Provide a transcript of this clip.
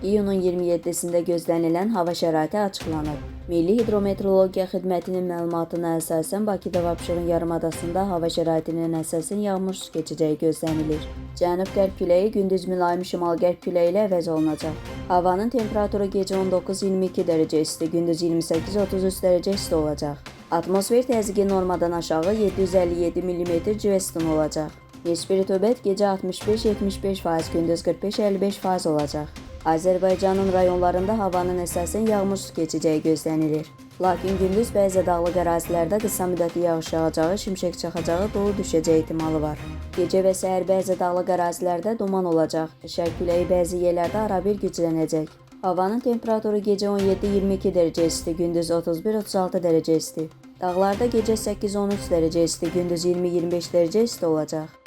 İyunun 27-sində gözlənilən hava şəraiti açıqlanıb. Milli Hidrometeorologiya Xidmətinin məlumatına əsasən Bakıda və Abşeron yarımadasında hava şəraitinin əsasən yağmursuz keçəcəyi gözlənilir. Cənub-qərb küləyi gündüz mülayim şimal-qərb küləyi ilə əvəz olunacaq. Havanın temperaturu gecə 19-22 dərəcə isti, gündüz 28-33 dərəcə isti olacaq. Atmosfer təzyiqi normadan aşağı 757 mm civestin olacaq. Nisbi rütubət gecə 65-75%, gündüz 45-55% olacaq. Azərbaycanın rayonlarında havanın əsasən yağmursuz keçəcəyi gözlənilir. Lakin gündüz bəzi dağlıq ərazilərdə qısa müddətli yağış yağacağı, şimşək çaxacağı, dolu düşəcəyi ehtimalı var. Gecə və səhər bəzi dağlıq ərazilərdə duman olacaq. Şərq küləyi bəzi yerlərdə arabir güclənəcək. Havanın temperaturu gecə 17-22 dərəcə isti, gündüz 31-36 dərəcə isti. Dağlarda gecə 8-13 dərəcə isti, gündüz 20-25 dərəcə isti olacaq.